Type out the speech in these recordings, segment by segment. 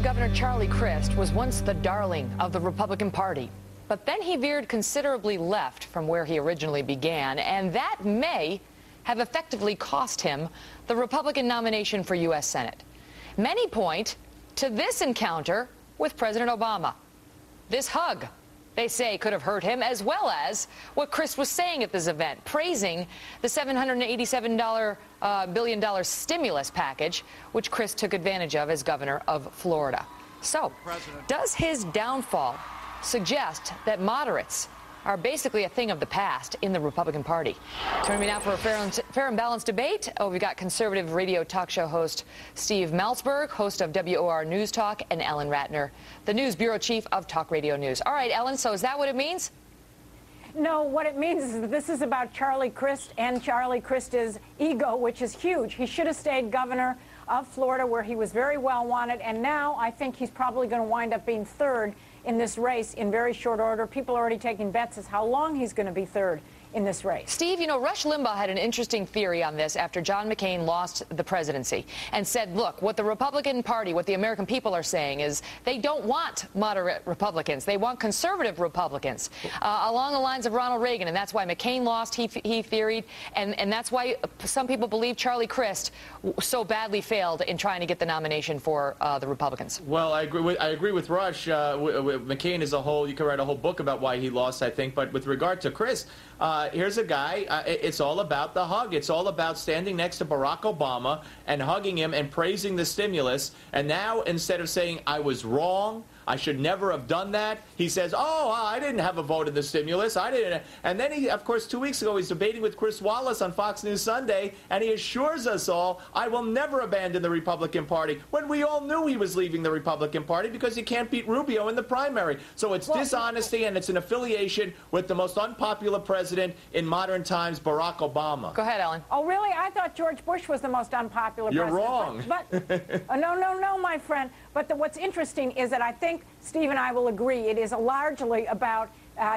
Governor Charlie Crist was once the darling of the Republican Party, but then he veered considerably left from where he originally began, and that may have effectively cost him the Republican nomination for U.S. Senate. Many point to this encounter with President Obama. This hug, they say, could have hurt him, as well as what Crist was saying at this event, praising the $787 billion stimulus package, which Crist took advantage of as governor of Florida. So, does his downfall suggest that moderates are basically a thing of the past in the Republican Party? Joining me now for a fair and balanced debate, we've got conservative radio talk show host Steve Malzberg, host of WOR News Talk, and Ellen Ratner, the news bureau chief of Talk Radio News. All right, Ellen, so is that what it means? No, what it means is that this is about Charlie Crist and Charlie Crist's ego, which is huge. He should have stayed governor of Florida, where he was very well wanted, and now I think he's probably going to wind up being third in this race in very short order. People are already taking bets as how long he's going to be third in this race. Steve, you know, Rush Limbaugh had an interesting theory on this after John McCain lost the presidency and said, look, what the Republican Party, what the American people are saying is they don't want moderate Republicans. They want conservative Republicans, along the lines of Ronald Reagan. And that's why McCain lost, he theoried. And that's why some people believe Charlie Crist so badly failed in trying to get the nomination for the Republicans. Well, I agree with Rush. McCain as a whole, you could write a whole book about why he lost, I think. But with regard to Crist, here's a guy, it's all about the hug. It's all about standing next to Barack Obama and hugging him and praising the stimulus. And now, instead of saying, I was wrong, I should never have done that, he says, oh, I didn't have a vote in the stimulus. I didn't. And then he, of course, 2 weeks ago, he's debating with Chris Wallace on Fox News Sunday, and he assures us all, I will never abandon the Republican Party, when we all knew he was leaving the Republican Party because he can't beat Rubio in the primary. So it's dishonesty, and it's an affiliation with the most unpopular president in modern times, Barack Obama. Go ahead, Ellen. Oh, really? I thought George Bush was the most unpopular You're president. You're wrong. But no, my friend. But what's interesting is that I think Steve and I will agree it is largely about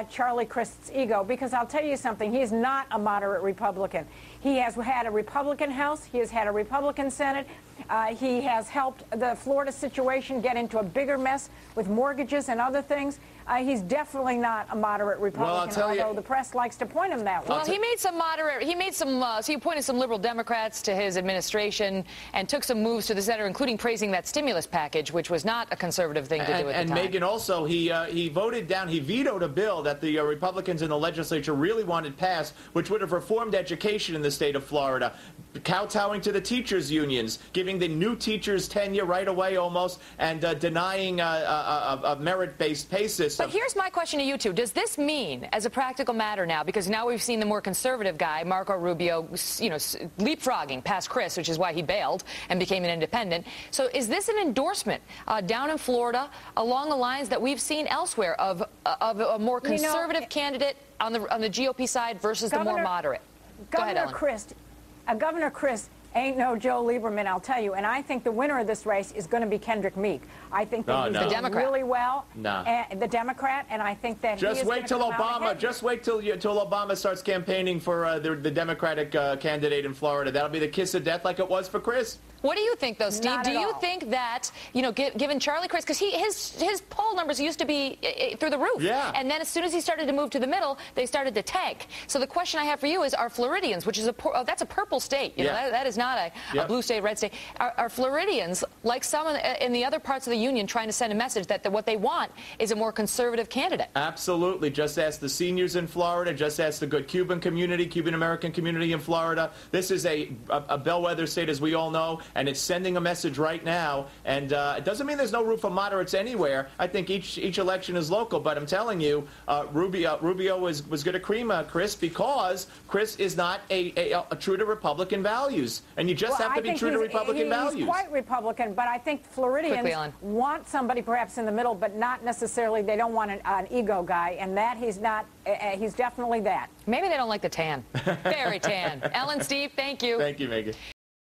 Charlie Crist's ego, because I'll tell you something, he is not a moderate Republican. He has had a Republican House, he has had a Republican Senate, he has helped the Florida situation get into a bigger mess with mortgages and other things. He's definitely not a moderate Republican, although the press likes to point him that way. Well, he made some moderate, so he appointed some liberal Democrats to his administration and took some moves to the center, including praising that stimulus package, which was not a conservative thing to do at the time. And Megan, also, he voted down, he vetoed a bill that the Republicans in the legislature really wanted passed, which would have reformed education in the state of Florida, kowtowing to the teachers' unions, giving the new teachers tenure right away almost, and denying a merit-based pay system. But here's my question to you two. Does this mean, as a practical matter now, because now we've seen the more conservative guy, Marco Rubio, you know, leapfrogging past Crist, which is why he bailed and became an independent. So is this an endorsement down in Florida along the lines that we've seen elsewhere of a more conservative candidate on the GOP side versus the more moderate? Go ahead, Ellen. Governor Crist ain't no Joe Lieberman, I'll tell you. And I think the winner of this race is going to be Kendrick Meek. I think that he's doing really well. The Democrat, and I think that just wait till Obama. Just wait till Obama starts campaigning for the Democratic candidate in Florida. That'll be the kiss of death, like it was for Crist. What do you think, though, Steve? Do you think that, you know, given Charlie Crist, because his poll numbers used to be through the roof, and then as soon as he started to move to the middle, they started to tank. So the question I have for you is, are Floridians, which is that's a purple state, you know, that is not a blue state, red state, are Floridians, like some in the other parts of the union, trying to send a message that what they want is a more conservative candidate? Absolutely. Just ask the seniors in Florida. Just ask the good Cuban community, Cuban-American community in Florida. This is a bellwether state, as we all know, and it's sending a message right now. And it doesn't mean there's no room for moderates anywhere. I think each election is local, but I'm telling you, Rubio was going to cream Crist because Crist is not a true to Republican values, and you just have to be true to Republican values. He's quite Republican, but I think Floridians want somebody perhaps in the middle, but not necessarily. They don't want an ego guy, and that he's not. He's definitely that. Maybe they don't like the tan. Very tan. Ellen, Steve, thank you. Thank you, Megan.